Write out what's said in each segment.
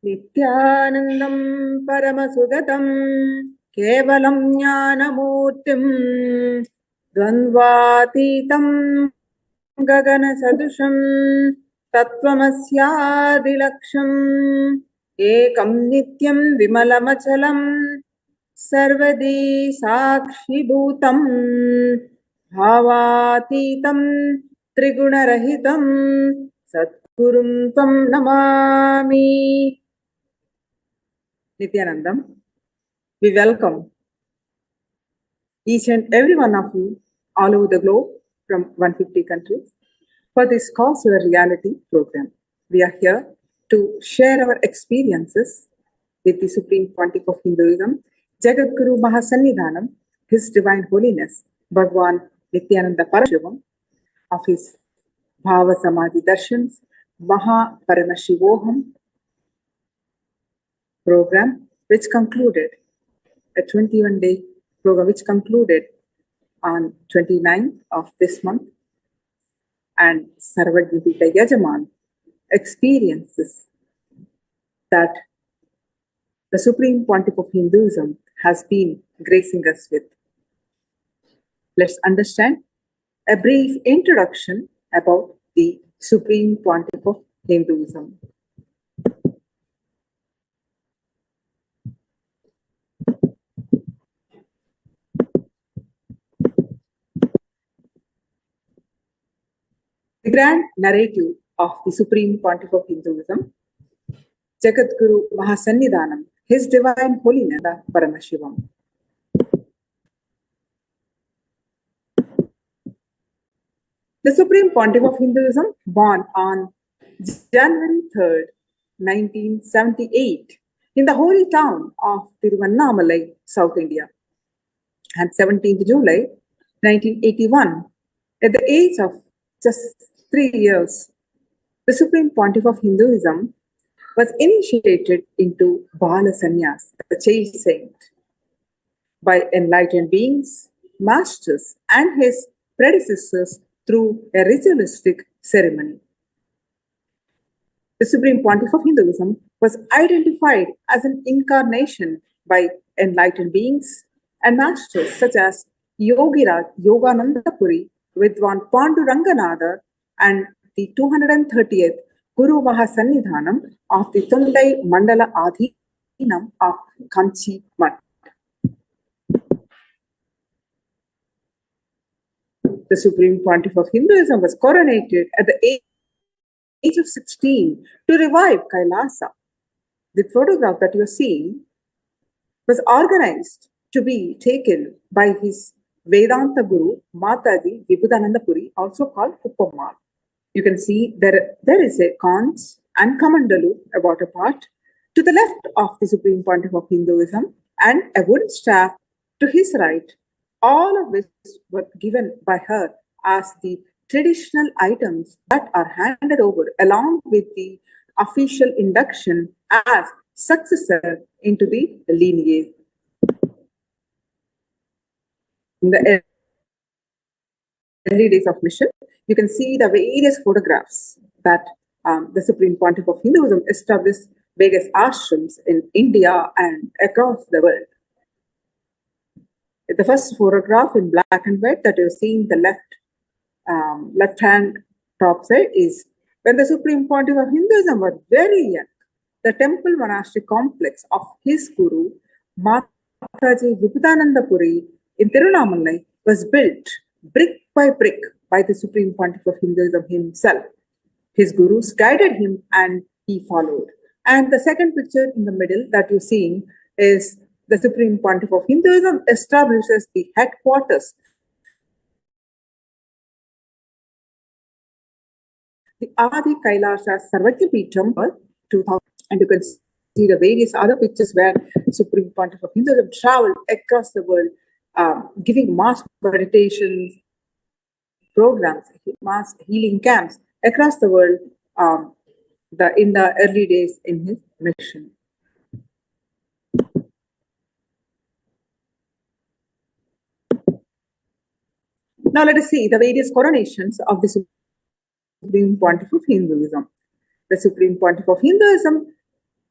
Nithyanandam Paramasugatam Kevalam Jnanamurtim Dvandvatitam Gagana Sadusham Tattvamasyaadilaksham Ekam Nityam Vimalamachalam Sarvadi Sakshibhutam Bhavatitam Trigunarahitam Satgurum Tam Namami. Nithyanandam, we welcome each and every one of you all over the globe from 150 countries for this Cause Your Reality program. We are here to share our experiences with the Supreme Pontiff of Hinduism, Jagadguru Mahasannidhanam, His Divine Holiness, Bhagwan Nithyananda Paramashivoham, of his Bhava Samadhi Darshans, MahaParamashivoham program, which concluded a 21-day program, which concluded on 29th of this month, and Sarvajnipita Yajaman experiences that the Supreme Pontiff of Hinduism has been gracing us with. Let's understand a brief introduction about the Supreme Pontiff of Hinduism. The grand narrative of the Supreme Pontiff of Hinduism, Jagadguru Mahasannidhanam, His Divine Holiness Paramashivam. The Supreme Pontiff of Hinduism, born on January 3rd, 1978, in the holy town of Tiruvannamalai, South India, and 17th July 1981, at the age of just 3 years, the Supreme Pontiff of Hinduism was initiated into Bala Sannyas, the child saint, by enlightened beings, masters, and his predecessors through a ritualistic ceremony. The Supreme Pontiff of Hinduism was identified as an incarnation by enlightened beings and masters such as Yogiraj Yoganandapuri, Vidwan Panduranganada, and the 230th Guru Mahasannidhanam of the Tundai Mandala Adhinam of Kanchi Mat. The Supreme Pontiff of Hinduism was coronated at the age of 16 to revive Kailasa. The photograph that you are seeing was organized to be taken by his Vedanta Guru, Mataji Vibhudanandapuri, also called Uppammal. You can see there is a conch and kamandalu, a water pot, to the left of the Supreme Pontiff of Hinduism, and a wooden staff to his right, all of which were given by her as the traditional items that are handed over along with the official induction as successor into the lineage. In the early days of mission, you can see the various photographs that the Supreme Pontiff of Hinduism established various ashrams in India and across the world. The first photograph in black and white that you're seeing the left hand top side is when the Supreme Pontiff of Hinduism was very young. The temple monastic complex of his guru, Mataji Vibhudanandapuri in Tiruvannamalai, was built brick by brick by the Supreme Pontiff of Hinduism himself. His gurus guided him and he followed. And the second picture in the middle that you're seeing is the Supreme Pontiff of Hinduism establishes the headquarters, the Adi Kailasa Sarvajnapeetham 2000. And you can see the various other pictures where Supreme Pontiff of Hinduism traveled across the world, giving mass meditation programs, mass healing camps across the world in the early days in his mission. Now let us see the various coronations of the Supreme Pontiff of Hinduism. The Supreme Pontiff of Hinduism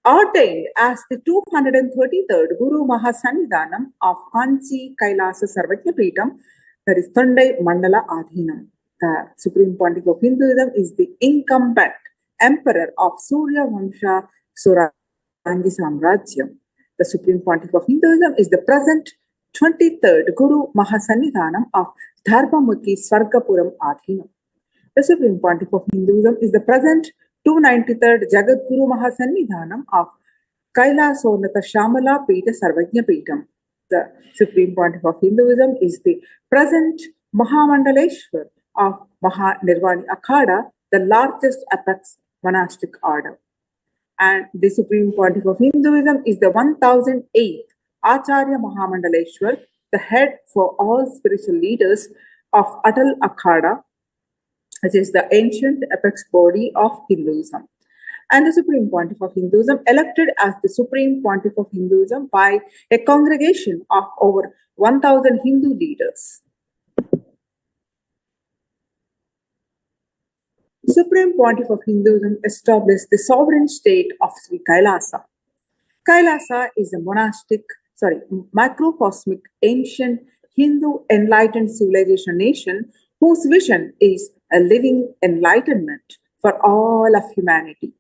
ordained as the 233rd Guru Mahasannidhanam of Kanchi Kailasa Sarvajna Peetham, that is Tondai Mandala Adhinam. The Supreme Pontiff of Hinduism is the incumbent emperor of Surya Vamsha Surangi Samrajyam. The Supreme Pontiff of Hinduism is the present 23rd Guru Mahasannidhanam of Dharmamukhi Swargapuram Adhinam. The Supreme Pontiff of Hinduism is the present 293rd Jagat Guru Mahasannidhanam of Kailasonata Shamala Peeta Sarvajna Peetham. The Supreme Pontiff of Hinduism is the present Mahamandaleshwar of Mahanirvani Akhada, the largest apex monastic order. And the Supreme Pontiff of Hinduism is the 1008th Acharya Mahamandaleshwar, the head for all spiritual leaders of Atal Akhada, which is the ancient apex body of Hinduism. And the Supreme Pontiff of Hinduism, elected as the Supreme Pontiff of Hinduism by a congregation of over 1,000 Hindu leaders. Supreme Pontiff of Hinduism established the sovereign state of Sri Kailasa. Kailasa is a macrocosmic ancient Hindu enlightened civilization nation whose vision is a living enlightenment for all of humanity.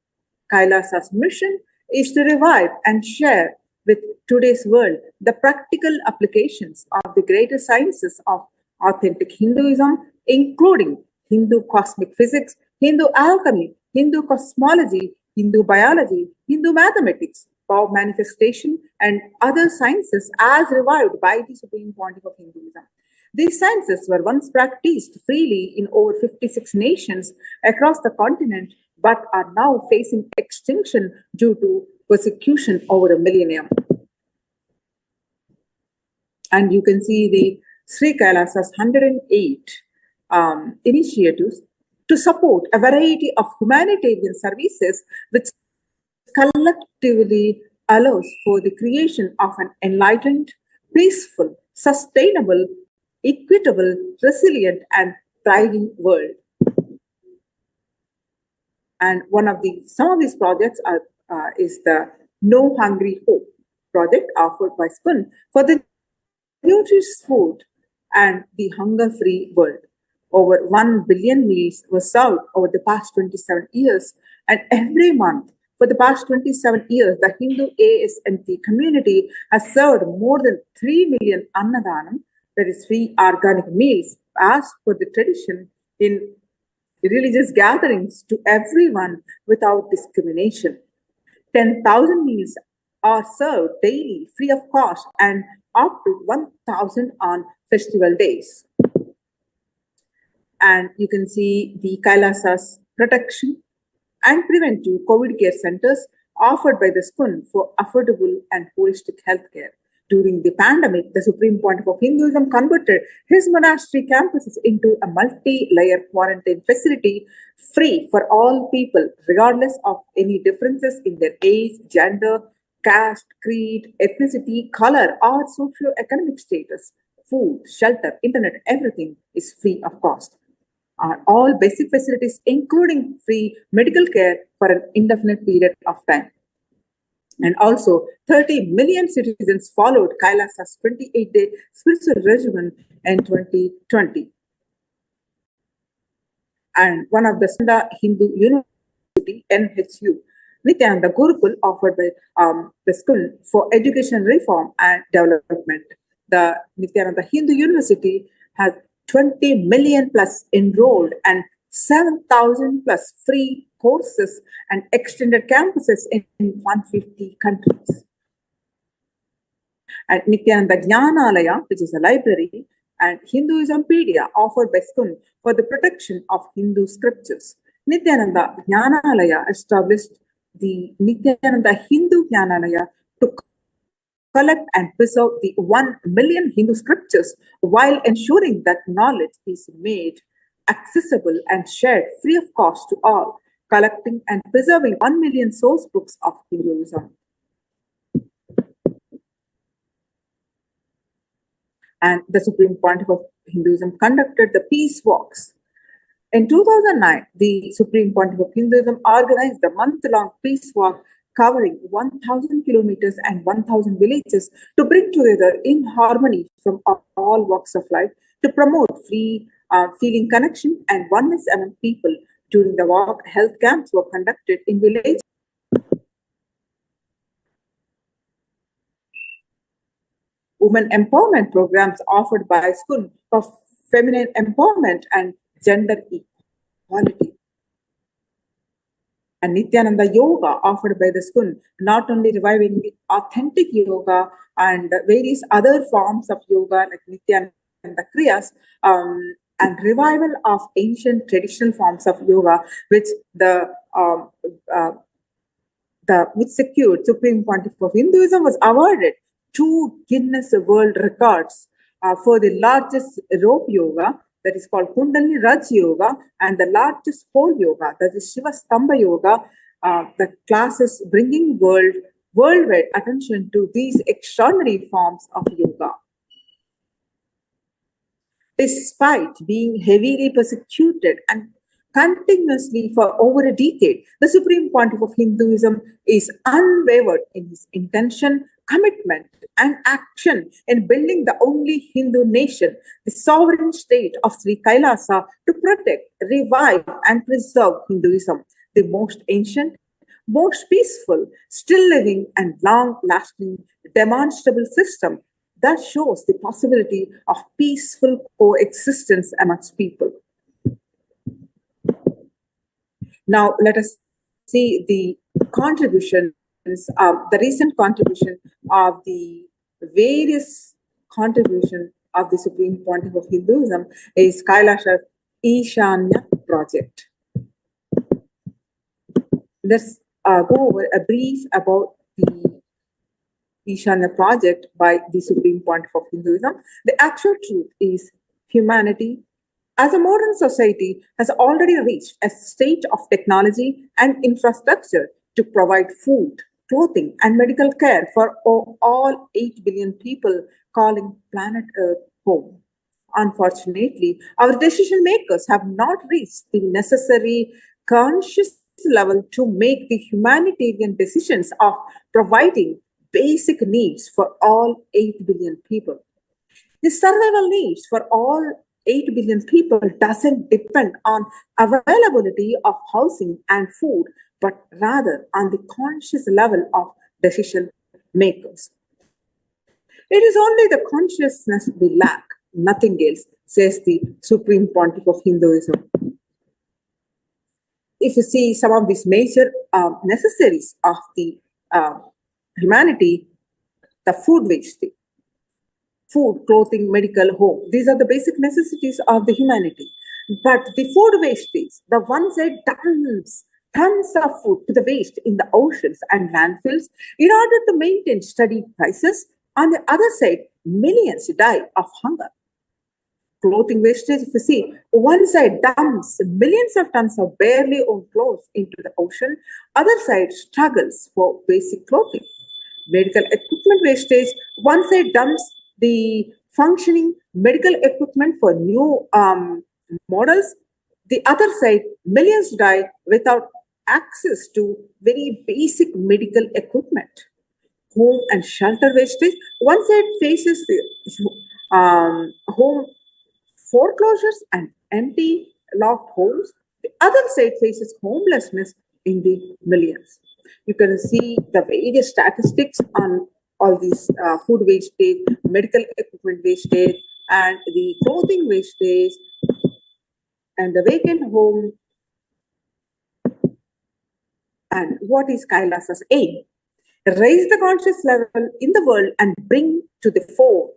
Kailasa's mission is to revive and share with today's world the practical applications of the greater sciences of authentic Hinduism, including Hindu cosmic physics, Hindu alchemy, Hindu cosmology, Hindu biology, Hindu mathematics, power manifestation, and other sciences as revived by the Supreme Pontiff of Hinduism. These sciences were once practiced freely in over 56 nations across the continent, but are now facing extinction due to persecution over a millennium. And you can see the Sri Kailasa's 108 initiatives to support a variety of humanitarian services, which collectively allows for the creation of an enlightened, peaceful, sustainable, equitable, resilient, and thriving world. And some of these projects is the No Hungry Hope project offered by SPUN for the nutritious food and the hunger-free world. Over 1 billion meals were served over the past 27 years, and every month for the past 27 years, the Hindu ASMT community has served more than 3 million Annadanam, that is free organic meals, as per the tradition in religious gatherings, to everyone without discrimination. 10,000 meals are served daily free of cost and up to 1,000 on festival days. And you can see the Kailasa's protection and preventive COVID care centers offered by the SPUN for affordable and holistic healthcare. During the pandemic, the Supreme Pontiff of Hinduism converted his monastery campuses into a multi-layer quarantine facility free for all people, regardless of any differences in their age, gender, caste, creed, ethnicity, color, or socio-economic status. Food, shelter, internet, everything is free of cost. All basic facilities, including free medical care for an indefinite period of time. And also, 30 million citizens followed Kailasa's 28-day spiritual regimen in 2020. And one of the Hindu University, NHU, Nithyananda Gurukul, offered by the school for education reform and development. The Nithyananda Hindu University has 20 million plus enrolled and 7,000 plus free courses and extended campuses in 150 countries. And Nithyananda Jnanalaya, which is a library, and Hinduismpedia offered by SPUN for the protection of Hindu scriptures. Nithyananda Jnanalaya established the Nithyananda Hindu Jnanalaya to collect and preserve the 1 million Hindu scriptures while ensuring that knowledge is made accessible and shared free of cost to all, collecting and preserving 1 million source books of Hinduism. And the Supreme Pontiff of Hinduism conducted the peace walks. In 2009, the Supreme Pontiff of Hinduism organized the month-long peace walk covering 1,000 kilometers and 1,000 villages to bring together in harmony from all walks of life to promote free feeling connection and oneness among people. During the walk, health camps were conducted in villages. Women empowerment programs offered by school for feminine empowerment and gender equality. And Nithyananda yoga offered by the school, not only reviving the authentic yoga and various other forms of yoga like Nithyananda Kriyas, and revival of ancient traditional forms of yoga, which which secured Supreme Pontiff of Hinduism was awarded 2 Guinness World Records for the largest rope yoga, that is called Kundalini Raj Yoga, and the largest pole yoga, that is Shiva Stamba Yoga. The classes bringing worldwide attention to these extraordinary forms of yoga. Despite being heavily persecuted and continuously for over a decade, the Supreme Pontiff of Hinduism is unwavered in his intention, commitment, and action in building the only Hindu nation, the sovereign state of Sri Kailasa, to protect, revive, and preserve Hinduism, the most ancient, most peaceful, still living, and long-lasting demonstrable system that shows the possibility of peaceful coexistence amongst people. Now, let us see the contributions, the recent contribution of the various contribution of the Supreme Pontiff of Hinduism is Kailasha Ishanya project. Let's go over a brief about the Ishanya project by the Supreme Pontiff of Hinduism. The actual truth is humanity as a modern society has already reached a state of technology and infrastructure to provide food, clothing, and medical care for all 8 billion people calling planet Earth home. Unfortunately, our decision makers have not reached the necessary conscious level to make the humanitarian decisions of providing basic needs for all 8 billion people. The survival needs for all 8 billion people doesn't depend on availability of housing and food, but rather on the conscious level of decision makers. It is only the consciousness we lack, nothing else, says the Supreme Pontiff of Hinduism. If you see some of these major necessaries of the humanity, the food wastage, food, clothing, medical, home. These are the basic necessities of the humanity. But the food wastage, the one side dumps tons of food to the waste in the oceans and landfills in order to maintain steady prices. On the other side, millions die of hunger. Clothing wastage, if you see, one side dumps millions of tons of barely owned clothes into the ocean, other side struggles for basic clothing. Medical equipment wastage, one side dumps the functioning medical equipment for new models. The other side, millions die without access to very basic medical equipment. Home and shelter wastage, one side faces the home foreclosures and empty locked homes. The other side faces homelessness in the millions. You can see the various statistics on all these food wastage, medical equipment wastage, and the clothing wastage, and the vacant home. And what is Kailasa's aim? Raise the conscious level in the world and bring to the fore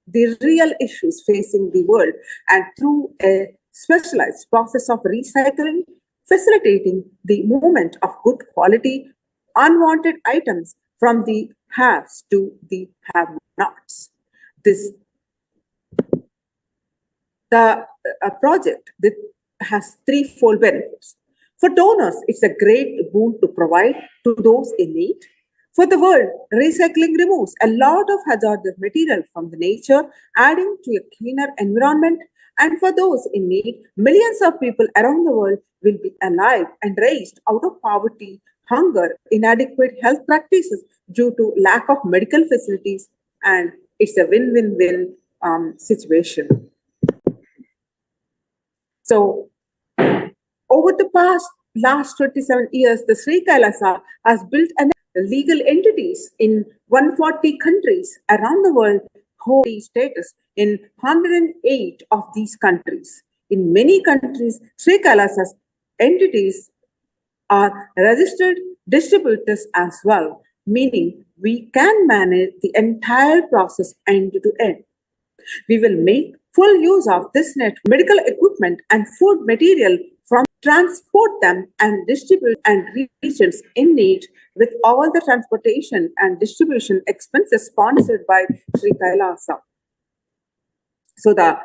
the real issues facing the world, and through a specialized process of recycling, facilitating the movement of good quality, unwanted items from the haves to the have-nots. The project that has threefold benefits. For donors, it's a great boon to provide to those in need. For the world, recycling removes a lot of hazardous material from the nature, adding to a cleaner environment. And for those in need, millions of people around the world will be alive and raised out of poverty, hunger, inadequate health practices due to lack of medical facilities, and it's a win-win-win situation. So, over the last 27 years, the Sri Kailasa has built legal entities in 140 countries around the world, holy status in 108 of these countries. In many countries, Sri Kailasa's entities are registered distributors as well, meaning we can manage the entire process end to end. We will make full use of this medical equipment and food material from transport them and distribute and regions in need with all the transportation and distribution expenses sponsored by Sri Kailasa. So the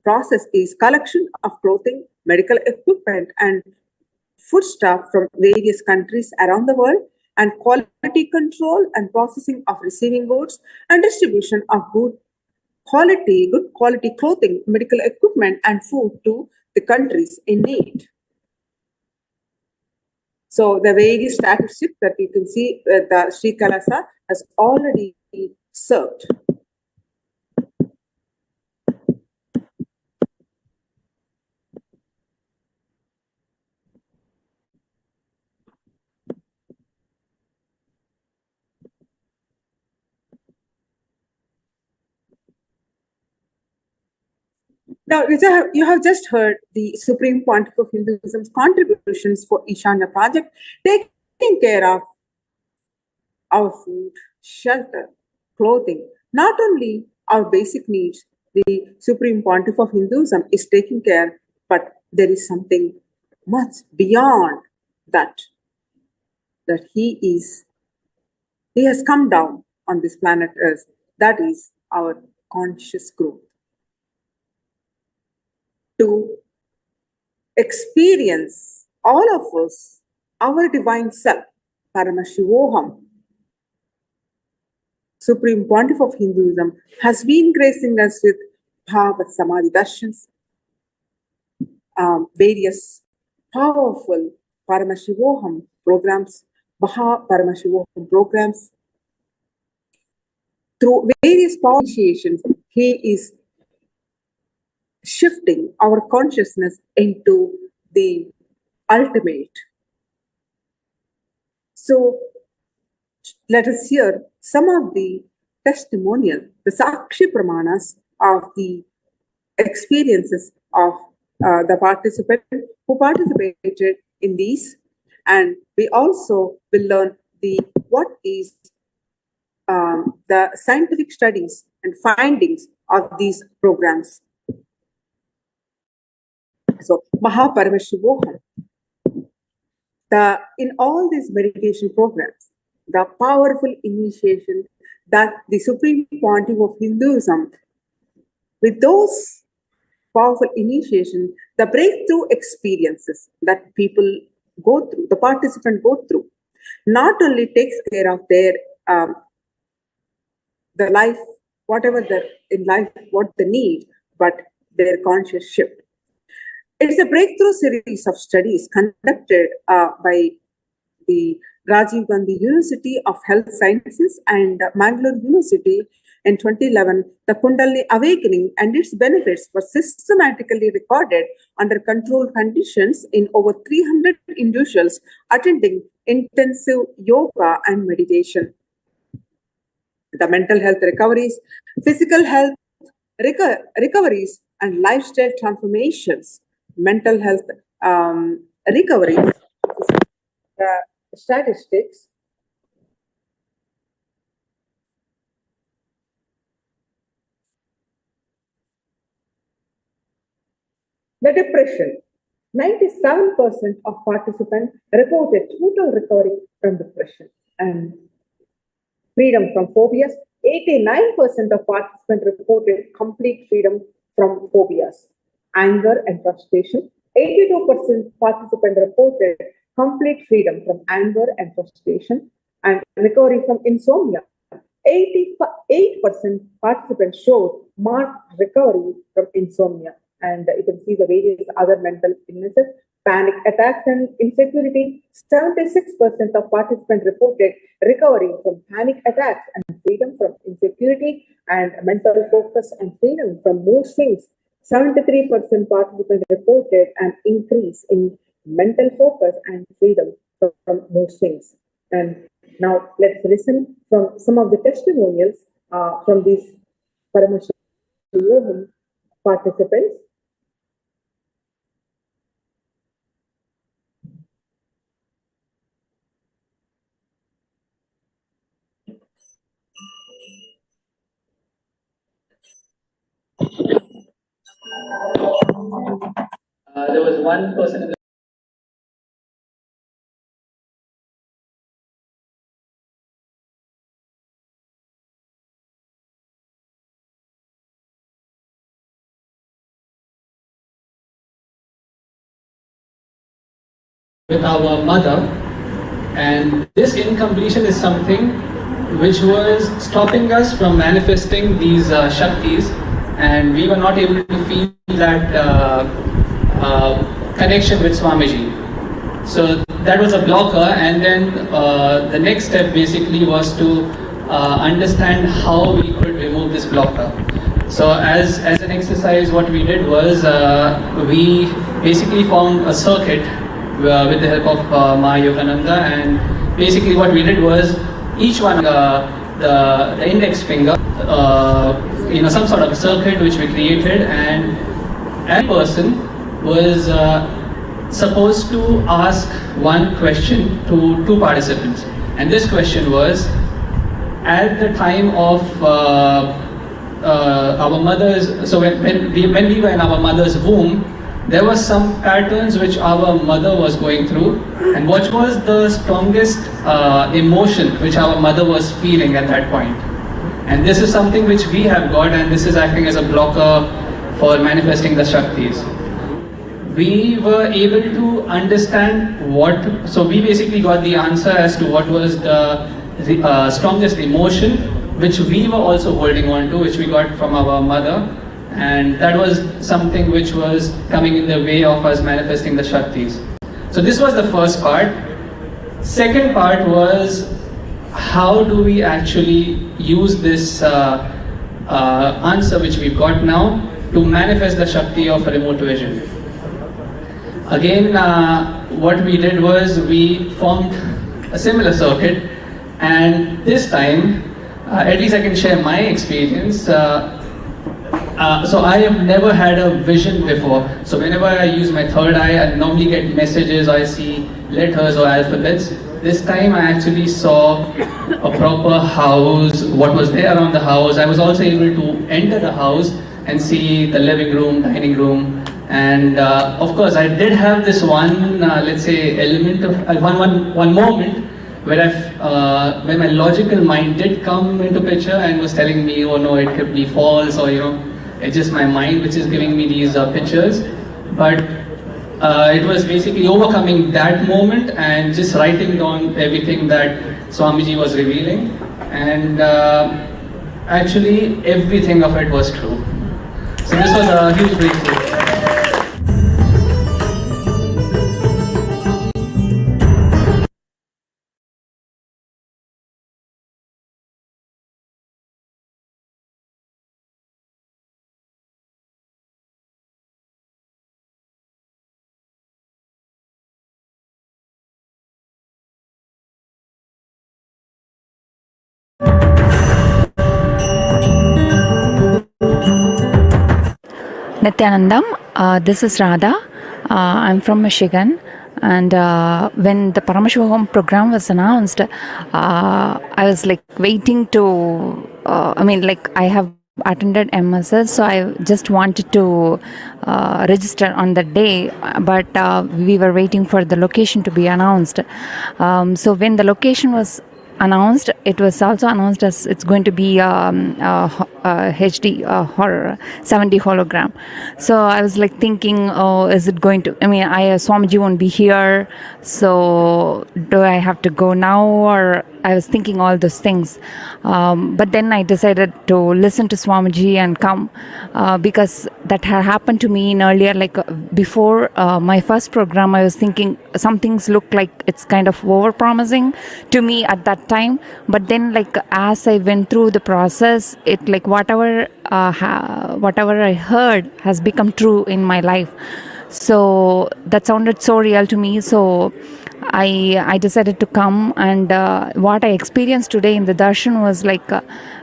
process is collection of clothing, medical equipment, and foodstuff from various countries around the world, and quality control and processing of receiving goods, and distribution of good quality clothing, medical equipment, and food to the countries in need. So the various statistics that you can see the Sri Kailasa has already served. Now, you have just heard the Supreme Pontiff of Hinduism's contributions for Ishanya project, taking care of our food, shelter, clothing, not only our basic needs. The Supreme Pontiff of Hinduism is taking care, but there is something much beyond that he has come down on this planet Earth. That is our conscious growth. To experience, all of us, our divine self, Paramashivoham, Supreme Pontiff of Hinduism, has been gracing us with Bhava Samadhi Darshans, various powerful Paramashivoham programs, MahaParamashivoham programs. Through various power initiations, he is shifting our consciousness into the ultimate. So let us hear some of the testimonial, the Sakshi Pramanas of the experiences of the participants who participated in these, and we also will learn what is the scientific studies and findings of these programs. So, MahaParamashivoham, in all these meditation programs, the powerful initiation that the Supreme Pontiff of Hinduism, with those powerful initiation, the breakthrough experiences that people go through, the participants go through, not only takes care of their the life, whatever in life, what they need, but their conscious shift. It's a breakthrough series of studies conducted by the Rajiv Gandhi University of Health Sciences and Mangalore University in 2011. The Kundalini awakening and its benefits were systematically recorded under controlled conditions in over 300 individuals attending intensive yoga and meditation. The mental health recoveries, physical health recoveries, and lifestyle transformations. Mental health recovery, statistics. The depression. 97% of participants reported total recovery from depression and freedom from phobias. 89% of participants reported complete freedom from phobias. Anger and frustration. 82% participants reported complete freedom from anger and frustration and recovery from insomnia. 88% participants showed marked recovery from insomnia. And you can see the various other mental illnesses. Panic attacks and insecurity. 76% of participants reported recovering from panic attacks and freedom from insecurity and mental focus and freedom from mood swings. 73% participants reported an increase in mental focus and freedom from mood swings. And now let's listen from some of the testimonials from these Paramashivoham participants. There was one person in the with our mother, and this incompletion is something which was stopping us from manifesting these Shaktis, and we were not able to feel that connection with Swamiji. So that was a blocker, and then the next step basically was to understand how we could remove this blocker. So as an exercise, what we did was we basically formed a circuit with the help of Nithyananda, and basically what we did was each one the index finger, some sort of circuit which we created, and every person was supposed to ask one question to two participants, and this question was, at the time of our mother's, so when we were in our mother's womb, there were some patterns which our mother was going through, and what was the strongest emotion which our mother was feeling at that point. And this is something which we have got, and this is acting as a blocker for manifesting the Shaktis. We were able to understand so we basically got the answer as to what was the strongest emotion which we were also holding on to, which we got from our mother. And that was something which was coming in the way of us manifesting the Shaktis. So this was the first part. Second part was, how do we actually use this answer which we've got now to manifest the Shakti of remote vision. Again, what we did was we formed a similar circuit, and this time, at least I can share my experience. So I have never had a vision before. So whenever I use my third eye, I normally get messages, or I see letters or alphabets. This time I actually saw a proper house, what was there around the house. I was also able to enter the house and see the living room, dining room. And of course, I did have this one, let's say, element of one moment where my logical mind did come into picture and was telling me, oh no, it could be false, or it's just my mind which is giving me these pictures. But it was basically overcoming that moment and just writing down everything that Swamiji was revealing, and actually everything of it was true. So this was a huge breakthrough. Nithyanandam, this is Radha. I'm from Michigan, and when the Paramashivoham program was announced, I was like waiting to. I have attended MSS, so I just wanted to register on the day, but we were waiting for the location to be announced. So when the location was announced, it was also announced as it's going to be HD horror 70 hologram. So I was like thinking, oh, is it going to, Swamiji won't be here, so do I have to go now, or I was thinking all those things. But then I decided to listen to Swamiji and come, because that had happened to me in earlier, like before my first program. I was thinking some things look like it's kind of over promising to me at that time. But then, like, as I went through the process, it like whatever I heard has become true in my life. So that sounded so real to me. So I decided to come, and what I experienced today in the darshan was like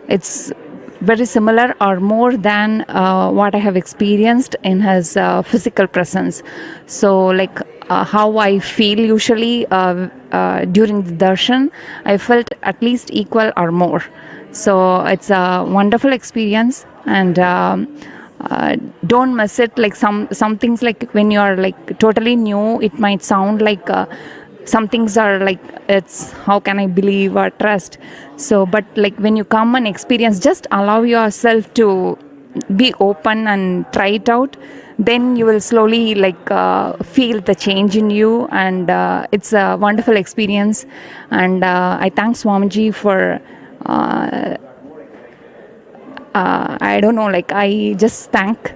it's very similar or more than what I have experienced in his physical presence. So like how I feel usually during the darshan, I felt at least equal or more. So it's a wonderful experience, and don't miss it. Like some things, like when you are like totally new, it might sound like some things are like, it's how can I believe or trust. So but like when you come and experience, just allow yourself to be open and try it out, then you will slowly like feel the change in you, and it's a wonderful experience. And I thank Swamiji for I don't know, like I just thank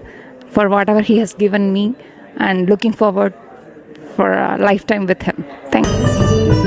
for whatever he has given me, and looking forward for a lifetime with him. Thank you.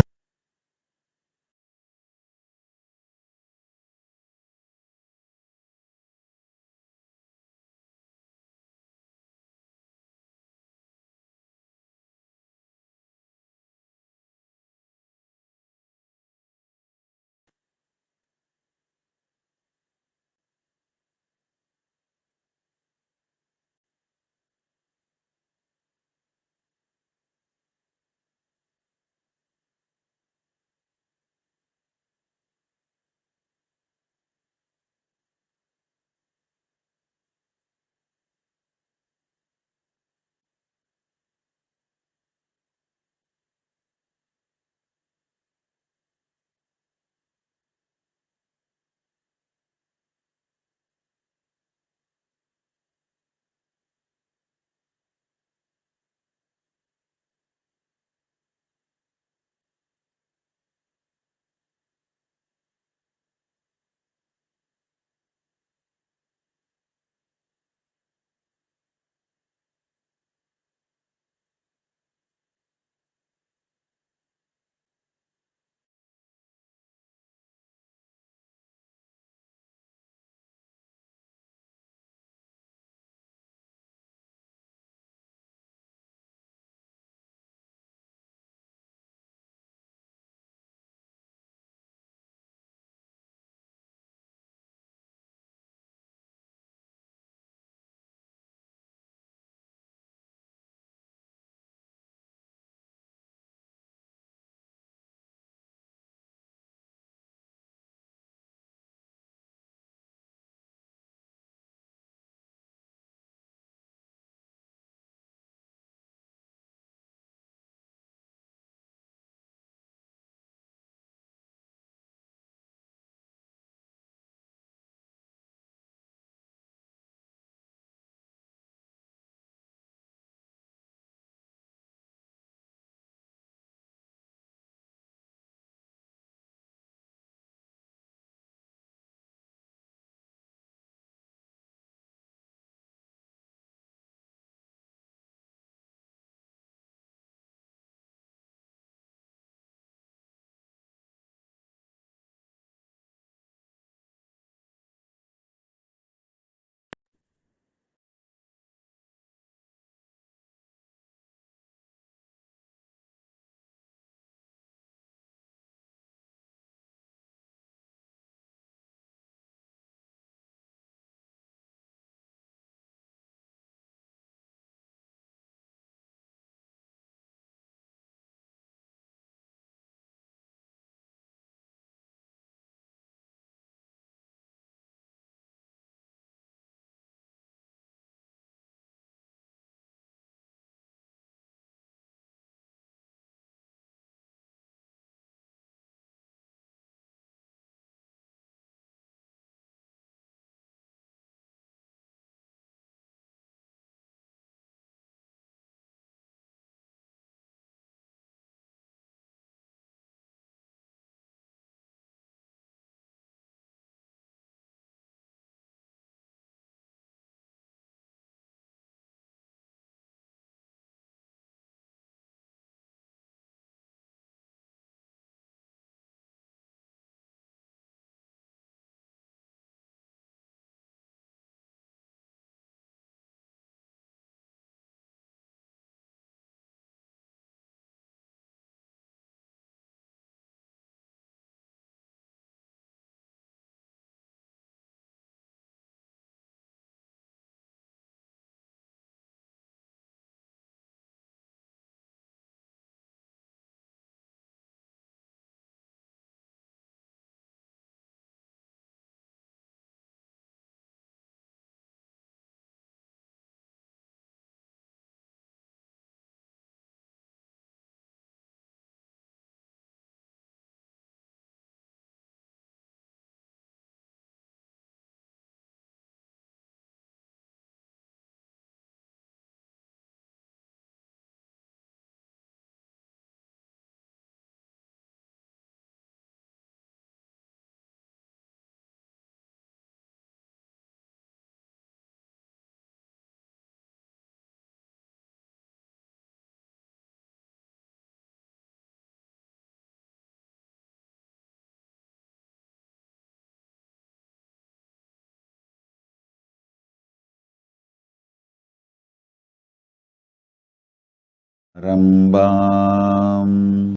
Rambam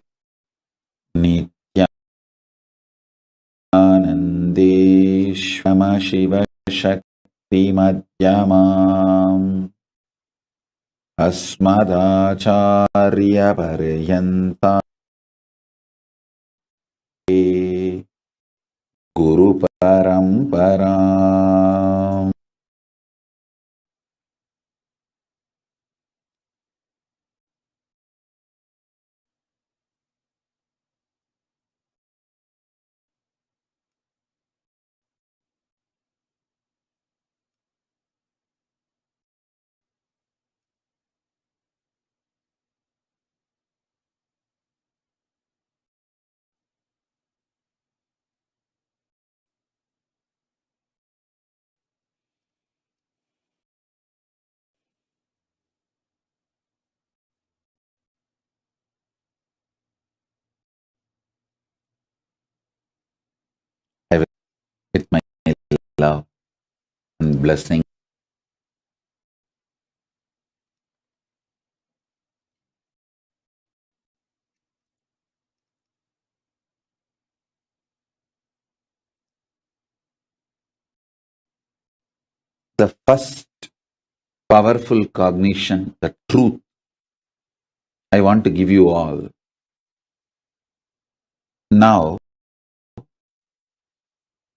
Nithyanandeshvama Shiva Shakti Madhyamam Asmadacharya Paryanta Guru Paramparam. I will with my love and blessing. The first powerful cognition, the truth, I want to give you all. Now,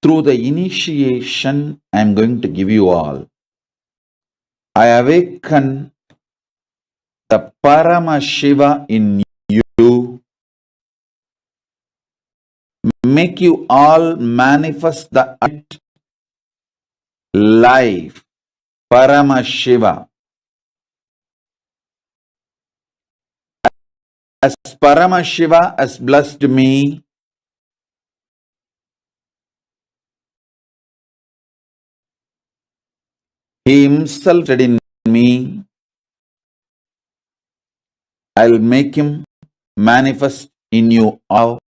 through the initiation I am going to give you all, I awaken the Paramashiva in you, make you all manifest the life, Paramashiva. As Paramashiva has blessed me, he himself said in me, I'll make him manifest in you all,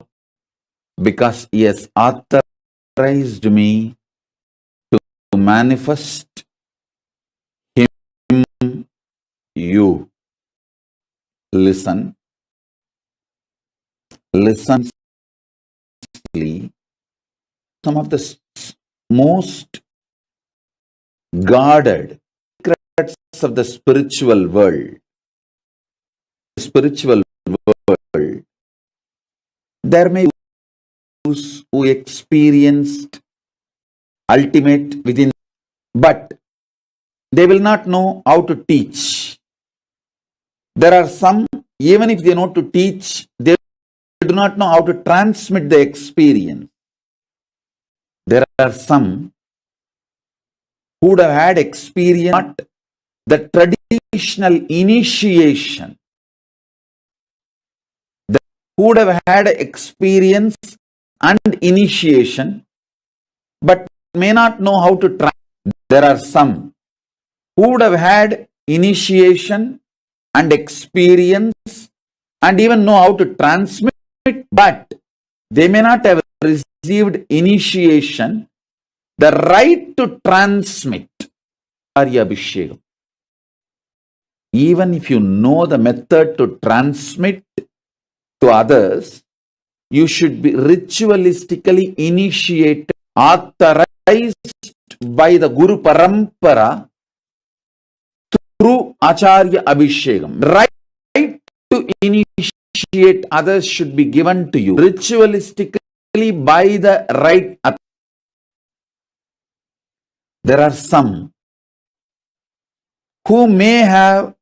because he has authorized me to manifest him, you. Listen, listen. Some of the most guarded secrets of the spiritual world. There may be those who experienced ultimate within, but they will not know how to teach. There are some, even if they know to teach, they do not know how to transmit the experience. There are some who would have had experience, not the traditional initiation, who would have had experience and initiation, but may not know how to transmit. There are some who would have had initiation and experience and even know how to transmit, but they may not have received initiation, the right to transmit. Abhishekam. Even if you know the method to transmit to others, you should be ritualistically initiated, authorized by the Guru Parampara through Acharya Abhishekam. Right to initiate others should be given to you ritualistically by the right. There are some who may have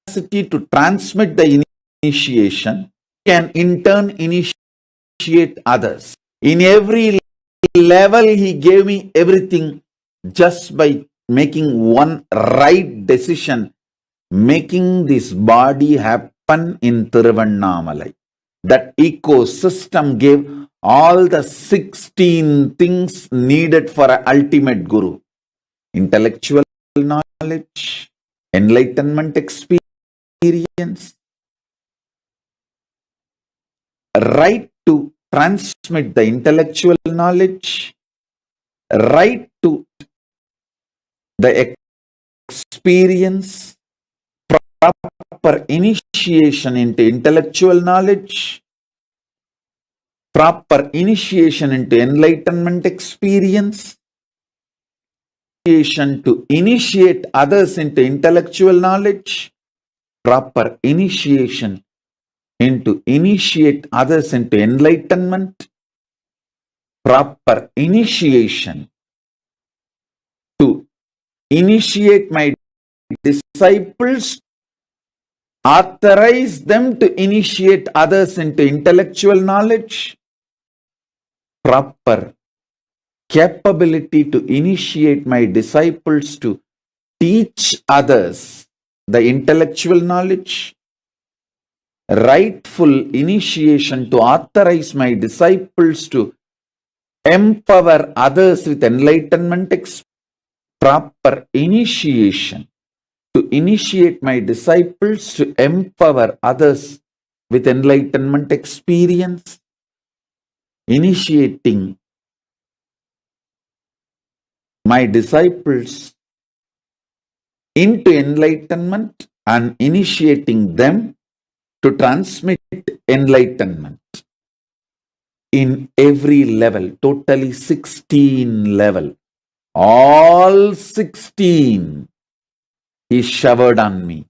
capacity to transmit the initiation, can in turn initiate others. In every level, he gave me everything just by making one right decision, making this body happen in Tiruvannamalai. That ecosystem gave all the 16 things needed for an ultimate guru: intellectual knowledge, enlightenment experience, right to transmit the intellectual knowledge, right to the experience, proper proper initiation into intellectual knowledge, proper initiation into enlightenment experience, to initiate others into intellectual knowledge, proper initiation into initiate others into enlightenment, proper initiation to initiate my disciples, authorize them to initiate others into intellectual knowledge, proper capability to initiate my disciples to teach others the intellectual knowledge, rightful initiation to authorize my disciples to empower others with enlightenment, proper initiation to initiate my disciples to empower others with enlightenment experience, initiating my disciples into enlightenment and initiating them to transmit enlightenment in every level, totally 16 level. All 16 is showered on me.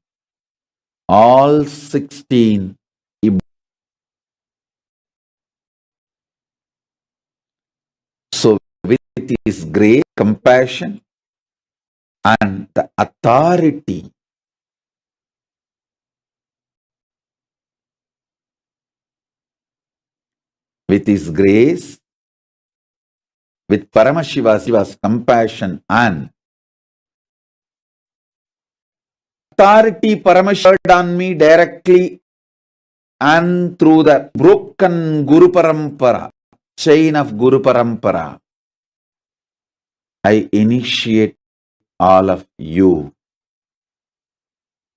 All 16. So with his great compassion and the authority, with his grace, with Paramashiva's compassion and authority, Paramashiva on me directly and through the broken Guru Parampara, chain of Guru Parampara, I initiate all of you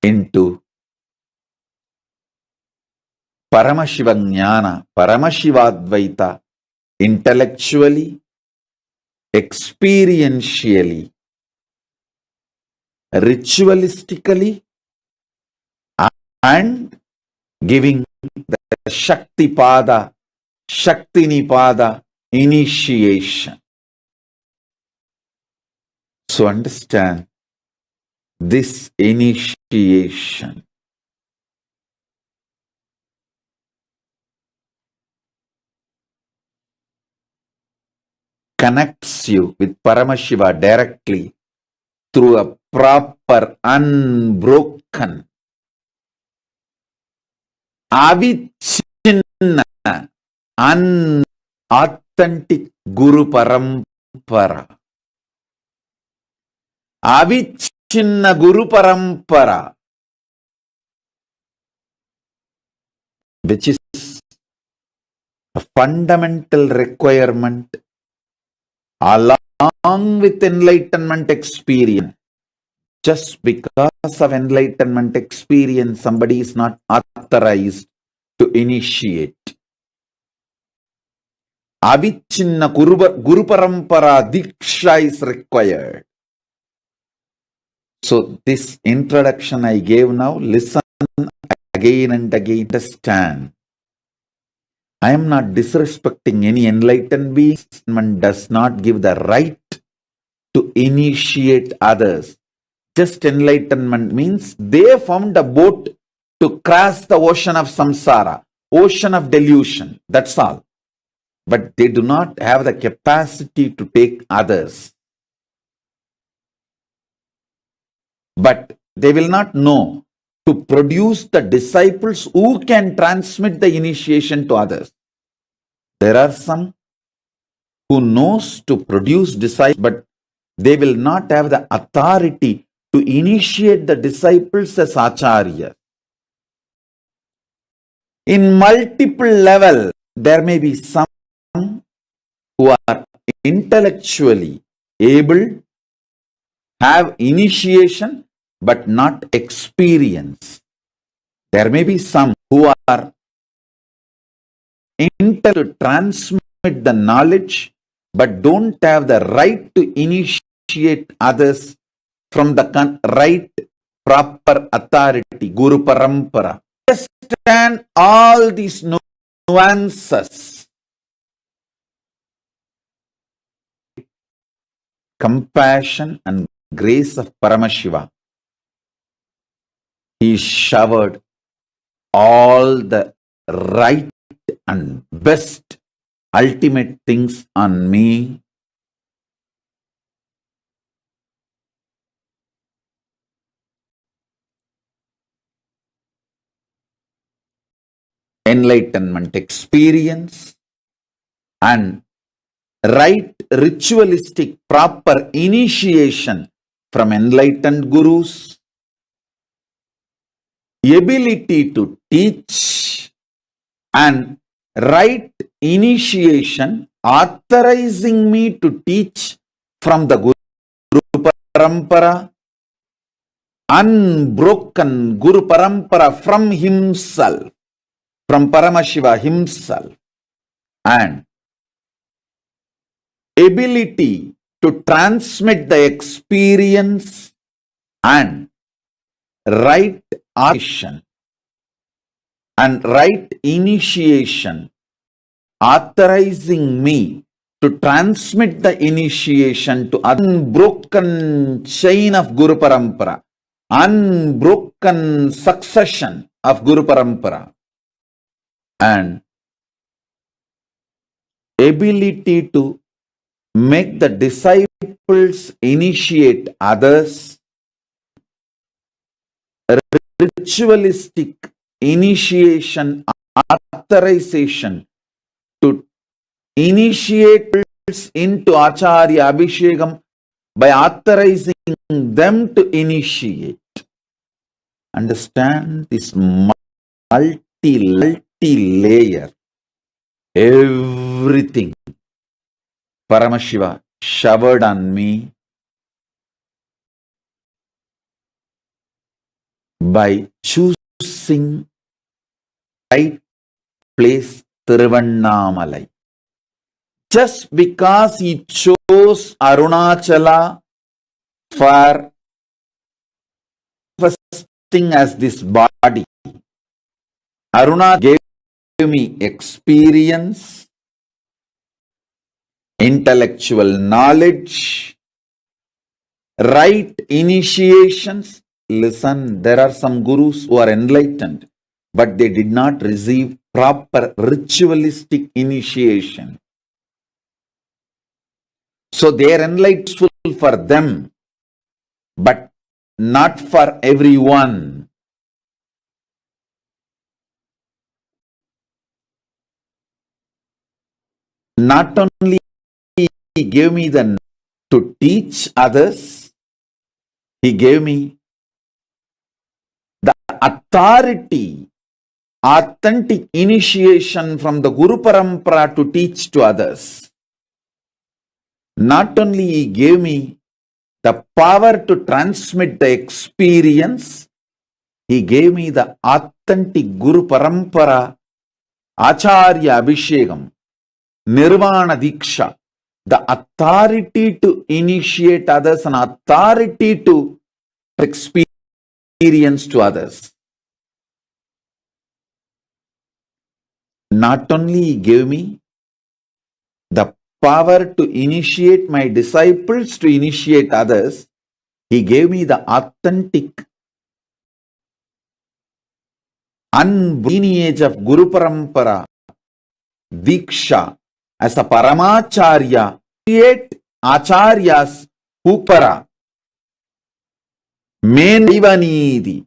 into Paramashiva Jnana, Paramashivadvaita, intellectually, experientially, ritualistically, and giving the Shakti Pada, Shakti Nipada initiation. So understand this initiation connects you with Paramashiva directly through a proper, unbroken, avichinna, authentic Guru Parampara. Avichinna Guru Parampara, which is a fundamental requirement along with enlightenment experience. Just because of enlightenment experience, somebody is not authorized to initiate. Avichinna Guru Parampara Diksha is required. So this introduction I gave now, listen again and again, understand. I am not disrespecting any enlightened being. One does not give the right to initiate others. Just enlightenment means they found a boat to cross the ocean of samsara, ocean of delusion. That's all. But they do not have the capacity to take others. But they will not know to produce the disciples who can transmit the initiation to others. There are some who knows to produce disciples, but they will not have the authority to initiate the disciples as acharya. In multiple level, there may be some who are intellectually able, have initiation, but not experience. There may be some who are able to transmit the knowledge, but don't have the right to initiate others from the right proper authority, Guru Parampara. Understand all these nuances. Compassion and grace of Paramashiva. He showered all the right and best ultimate things on me. Enlightenment experience and right ritualistic proper initiation from enlightened gurus, ability to teach and right initiation authorizing me to teach from the Guru Parampara, unbroken Guru Parampara from himself, from Paramashiva himself, and ability to transmit the experience and right action and right initiation, authorizing me to transmit the initiation to unbroken chain of Guru Parampara, unbroken succession of Guru Parampara, and ability to make the disciples initiate others, ritualistic initiation, authorization to initiate into Acharya Abhishekam by authorizing them to initiate. Understand this multi-layer. Everything Paramashiva showered on me by choosing right place, Tiruvannamalai. Just because he chose Arunachala for manifesting as this body, Aruna gave me experience, intellectual knowledge, right initiations. Listen, there are some gurus who are enlightened, but they did not receive proper ritualistic initiation. So their enlightenment is full for them, but not for everyone. Not only he gave me the to teach others, he gave me the authority, authentic initiation from the Guru Parampara to teach to others. Not only he gave me the power to transmit the experience, he gave me the authentic Guru Parampara, Acharya Abhishekam, Nirvana Diksha, the authority to initiate others and authority to experience to others. Not only he gave me the power to initiate my disciples to initiate others, he gave me the authentic lineage of Guru Parampara, Diksha, as a Paramacharya, create Acharyas Upara, main Ivanidi,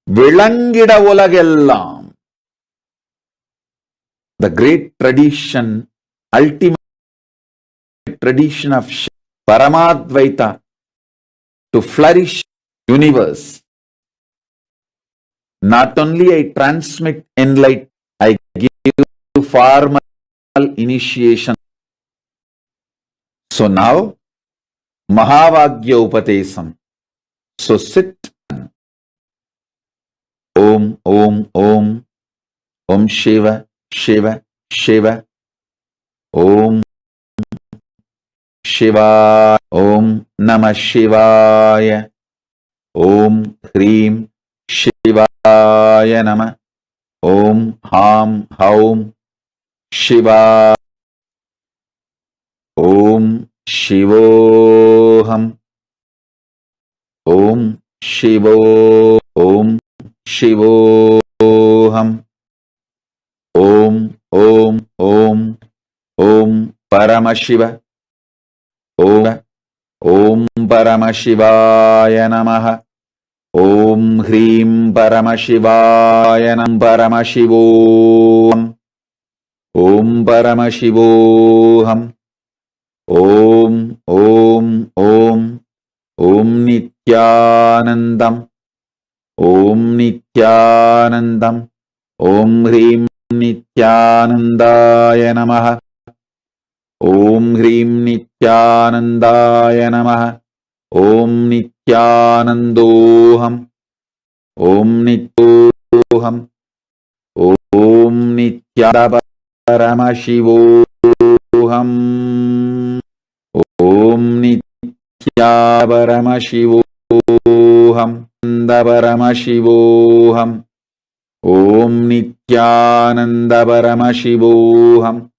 Vilangida Olagellam, the great tradition, ultimate tradition of Paramadvaita to flourish universe. Not only I transmit enlightenment, I give formal initiation. So now, Mahavagya Upatesam. So sit. Om, Om, Om, Om Shiva, Shiva, Shiva. Om Shiva, Om Namah Shivaya. Om Hrim Shivaya Nama. Om Ham Haum Shiva. Om Shivoham. Om Shivo. Om Shivoham. Om Om Om Om Paramashiva. Om Paramashivaya Namaha. Om Hrim Paramashivaya Nam Paramashivoham. Om Paramashivoham. Om Om Om Om Nithyanandam. Om Nithyanandam. Om Hrim Nithyanandaya Namaha. Om Hrim Nithyanandaya Namaha. Om Nithyanandoham. Om Nityoham. Om Nithyananda Paramashivoham. Om Nithya Paramashivoham. Nanda Paramashivoham. Om Nithyananda Paramashivoham.